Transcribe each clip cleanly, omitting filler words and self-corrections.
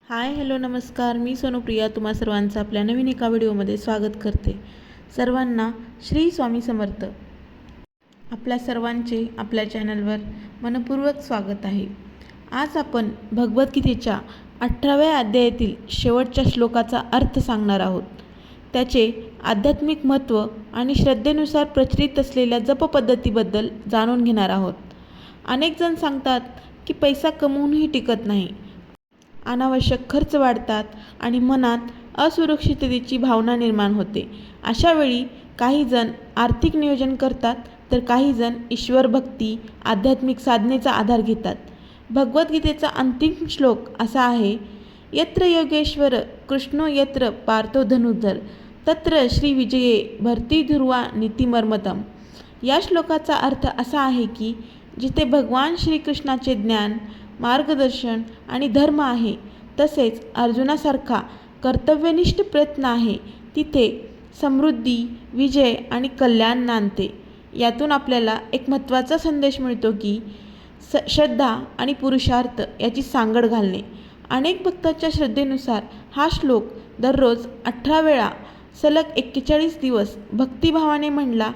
Hi hello नमस्कार. मी सोनुप्रिया तुम्हा सर्वांचं आपल्या नवीन एका व्हिडिओमध्ये स्वागत करते. सर्वांना श्री स्वामी समर्थ. आपल्या सर्वांचे आपल्या चॅनलवर मनपूर्वक स्वागत आहे. आज आपण भगवद्गीतेच्या 18व्या अध्यायातील शेवटच्या श्लोकाचा अर्थ सांगणार आहोत. त्याचे आध्यात्मिक महत्त्व आणि श्रद्धेनुसार प्रचलित असलेल्या जपपद्धतीबद्दल जाणून घेणार आहोत. अनेक जण सांगतात की पैसा कमवूनही टिकत नाही, अनावश्यक खर्च वाढतात आणि मनात असुरक्षिततेची भावना निर्माण होते. अशा वेळी काही जण आर्थिक नियोजन करतात तर काही जण ईश्वर भक्ती, आध्यात्मिक साधनेचा आधार घेतात. भगवद्गीतेचा अंतिम श्लोक असा आहे, यत्र योगेश्वर कृष्णो यत्र पार्थो धनुर्धर तत्र श्रीविजये भर्तिर्ध्रुवा नीतिमर्मतम्. या श्लोकाचा अर्थ असा आहे की जिथे भगवान श्रीकृष्णाचे ज्ञान, मार्गदर्शन आणि धर्म आहे, तसेच अर्जुनासारखा कर्तव्यनिष्ठ प्रयत्न आहे, तिथे समृद्धी, विजय आणि कल्याण नांदते. यातून आपल्याला एक महत्त्वाचा संदेश मिळतो की श्रद्धा आणि पुरुषार्थ याची सांगड घालणे. अनेक भक्तांच्या श्रद्धेनुसार हा श्लोक दररोज 18 वेळा सलग 41 दिवस भक्तिभावाने म्हणला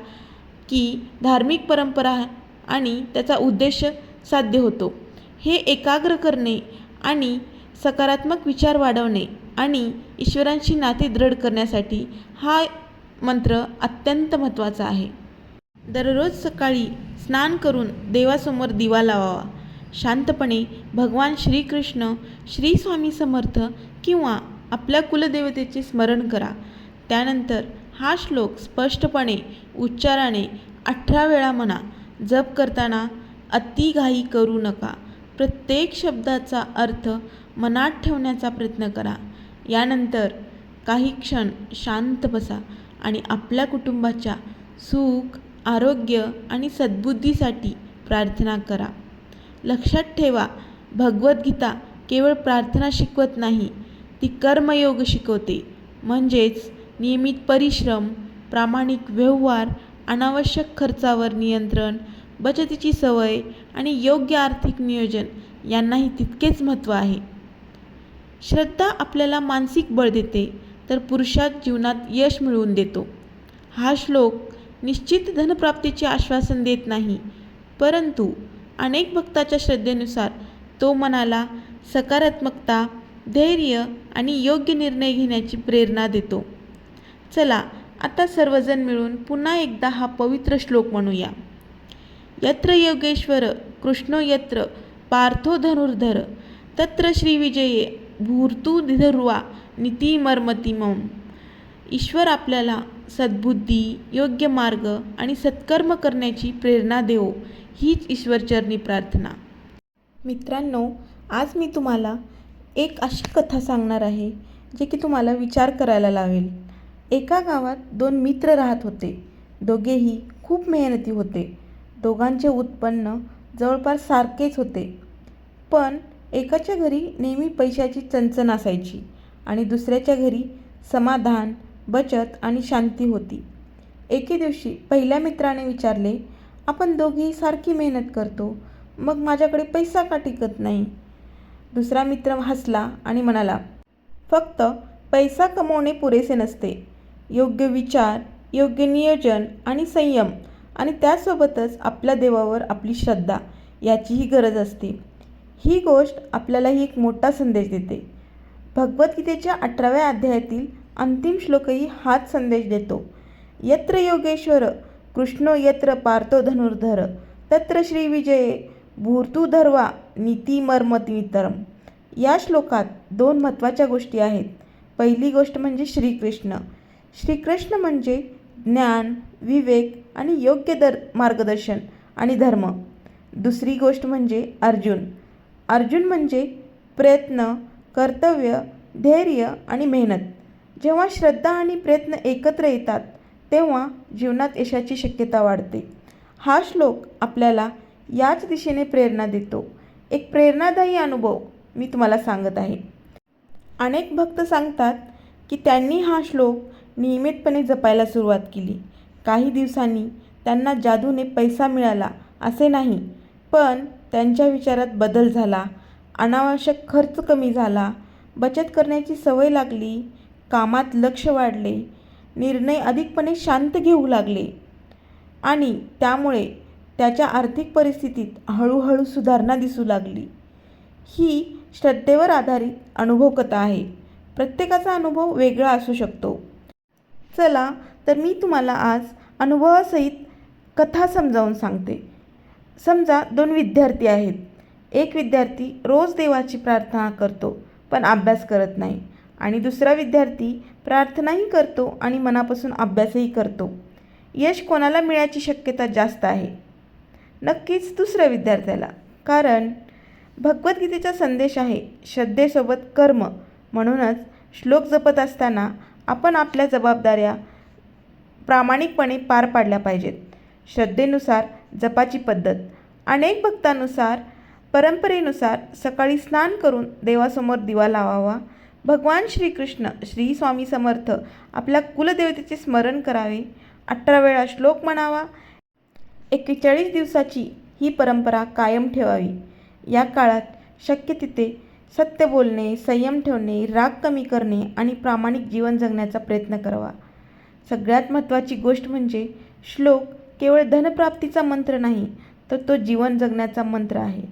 की धार्मिक परंपरा आणि त्याचा उद्देश साध्य होतो. हे एकाग्र करणे आणि सकारात्मक विचार वाढवणे आणि ईश्वरांशी नाते दृढ करण्यासाठी हा मंत्र अत्यंत महत्त्वाचा आहे. दररोज सकाळी स्नान करून देवासमोर दिवा लावावा. शांतपणे भगवान श्रीकृष्ण, श्री स्वामी समर्थ किंवा आपल्या कुलदेवतेचे स्मरण करा. त्यानंतर हा श्लोक स्पष्टपणे उच्चाराने 18 वेळा म्हणा. जप करताना अतिघाई करू नका. प्रत्येक शब्दाचा अर्थ मनात ठेवण्याचा प्रयत्न करा. यानंतर काही क्षण शांत बसा आणि आपल्या कुटुंबाच्या सुख, आरोग्य आणि सद्बुद्धीसाठी प्रार्थना करा. लक्षात ठेवा, भगवद्गीता केवळ प्रार्थना शिकवत नाही, ती कर्मयोग शिकवते. म्हणजेच नियमित परिश्रम, प्रामाणिक व्यवहार, अनावश्यक खर्चावर नियंत्रण, बचतीची सवय आणि योग्य आर्थिक नियोजन यांनाही तितकेच महत्त्व आहे. श्रद्धा आपल्याला मानसिक बळ देते तर पुरुषार्थ जीवनात यश मिळवून देतो. हा श्लोक निश्चित धनप्राप्तीचे आश्वासन देत नाही, परंतु अनेक भक्ताच्या श्रद्धेनुसार तो मनाला सकारात्मकता, धैर्य आणि योग्य निर्णय घेण्याची प्रेरणा देतो. चला आता सर्वजण मिळून पुन्हा एकदा हा पवित्र श्लोक म्हणूया. यत्र योगेश्वर कृष्णो यत्र पार्थो धनुर्धर तत्र श्रीविजये भूर्तुर्ध्रुवा नीतिमर्मतिमम्. ईश्वर आपल्याला सद्बुद्धी, योग्य मार्ग आणि सत्कर्म करण्याची प्रेरणा देवो, हीच ईश्वरचरणी प्रार्थना. मित्रांनो, आज मी तुम्हाला एक अशी कथा सांगणार आहे जे की तुम्हाला विचार करायला लावेल. एका गावात 2 मित्र राहत होते. दोघेही खूप मेहनती होते. दोघांचे उत्पन्न जवळपास सारखेच होते, पण एकाच्या घरी नेहमी पैशाची चणचण असायची आणि दुसऱ्याच्या घरी समाधान, बचत आणि शांती होती. एके दिवशी पहिल्या मित्राने विचारले, आपण दोघेही सारखी मेहनत करतो, मग माझ्याकडे पैसा का टिकत नाही? दुसरा मित्र हसला आणि म्हणाला, फक्त पैसा कमवणे पुरेसे नसते. योग्य विचार, योग्य नियोजन आणि संयम आणि त्यासोबतच आपल्या देवावर आपली श्रद्धा याचीही गरज असते. ही गोष्ट आपल्यालाही एक मोठा संदेश देते. भगवद्गीतेच्या 18व्या अध्यायातील अंतिम श्लोकही हाच संदेश देतो. यत्र योगेश्वर कृष्णो यत्र पार्थो धनुर्धर तत्र श्रीविजये भूर्तुर्ध्रुवा नीतिमर्मतिमम्. या श्लोकात 2 महत्त्वाच्या गोष्टी आहेत. पहिली गोष्ट म्हणजे श्रीकृष्ण. श्रीकृष्ण म्हणजे ज्ञान, विवेक आणि योग्य मार्गदर्शन आणि धर्म. दुसरी गोष्ट म्हणजे अर्जुन. अर्जुन म्हणजे प्रयत्न, कर्तव्य, धैर्य आणि मेहनत. जेव्हा श्रद्धा आणि प्रयत्न एकत्र येतात तेव्हा जीवनात यशाची शक्यता वाढते. हा श्लोक आपल्याला याच दिशेने प्रेरणा देतो. एक प्रेरणादायी अनुभव मी तुम्हाला सांगत आहे. अनेक भक्त सांगतात की त्यांनी हा श्लोक नियमितपणे जपायला सुरुवात केली. काही दिवसांनी त्यांना जादूने पैसा मिळाला असे नाही, पण त्यांच्या विचारात बदल झाला, अनावश्यक खर्च कमी झाला, बचत करण्याची सवय लागली, कामात लक्ष वाढले, निर्णय अधिकपणे शांत घेऊ लागले आणि त्यामुळे त्याच्या आर्थिक परिस्थितीत हळूहळू सुधारणा दिसू लागली. ही श्रद्धेवर आधारित अनुभवकथा आहे. प्रत्येकाचा अनुभव वेगळा असू शकतो. चला तर मी तुम्हाला आज अनुभवासहित कथा समजावून सांगते. समजा 2 विद्यार्थी आहेत. एक विद्यार्थी रोज देवाची प्रार्थना करतो पण अभ्यास करत नाही आणि दुसरा विद्यार्थी प्रार्थनाही करतो आणि मनापासून अभ्यासही करतो. यश कोणाला मिळायची शक्यता जास्त आहे? नक्कीच दुसऱ्या विद्यार्थ्याला. कारण भगवद्गीतेचा संदेश आहे श्रद्धेसोबत कर्म. म्हणूनच श्लोक जपत असताना आपण आपल्या जबाबदाऱ्या प्रामाणिकपणे पार पाडल्या पाहिजेत. श्रद्धेनुसार जपाची पद्धत. अनेक भक्तांनुसार परंपरेनुसार सकाळी स्नान करून देवासमोर दिवा लावावा. भगवान श्रीकृष्ण श्री स्वामी समर्थ आपल्या कुलदेवतेचे स्मरण करावे. 18 वेळा श्लोक म्हणावा. 41 दिवसाची ही परंपरा कायम ठेवावी. या काळात शक्य तिथे सत्य बोलणे, संयम ठेवणे, राग कमी करणे आणि प्रामाणिक जीवन जगण्याचा प्रयत्न करावा. सगळ्यात महत्त्वाची गोष्ट म्हणजे श्लोक केवळ धनप्राप्तीचा मंत्र नाही, तर तो जीवन जगण्याचा मंत्र आहे.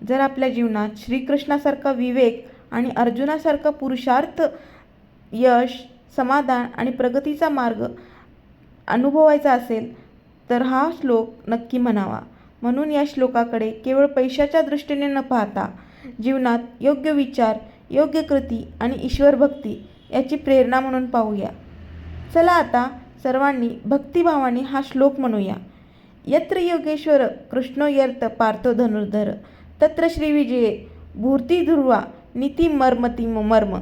जर आपल्या जीवनात श्रीकृष्णासारखा विवेक आणि अर्जुनासारखा पुरुषार्थ, यश, समाधान आणि प्रगतीचा मार्ग अनुभवायचा असेल तर हा श्लोक नक्की म्हणावा. म्हणून या श्लोकाकडे केवळ पैशाच्या दृष्टीने न पाहता जीवनात योग्य विचार, योग्य कृती आणि ईश्वरभक्ती याची प्रेरणा म्हणून पाहूया. चला आता सर्वांनी भक्तिभावाने हा श्लोक म्हणूया. यत्र योगेश्वर कृष्णो यर्त पार्थो धनुर्धर तत्र श्रीविजये भूर्ती ध्रुवा नीती मर्मती मर्म.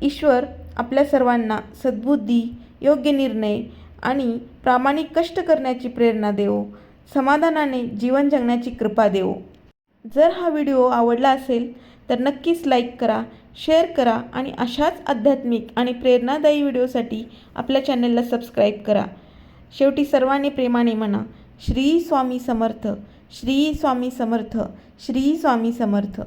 ईश्वर आपल्या सर्वांना सद्बुद्धी, योग्य निर्णय आणि प्रामाणिक कष्ट करण्याची प्रेरणा देवो. समाधानाने जीवन जगण्याची कृपा देवो. जर हा व्हिडिओ आवडला असेल तर नक्कीच लाईक करा, शेअर करा आणि अशाच आध्यात्मिक आणि प्रेरणादायी व्हिडिओसाठी आपल्या चॅनलला सबस्क्राईब करा. शेवटी सर्वांनी प्रेमाने म्हणा, श्री स्वामी समर्थ, श्री स्वामी समर्थ, श्री स्वामी समर्थ.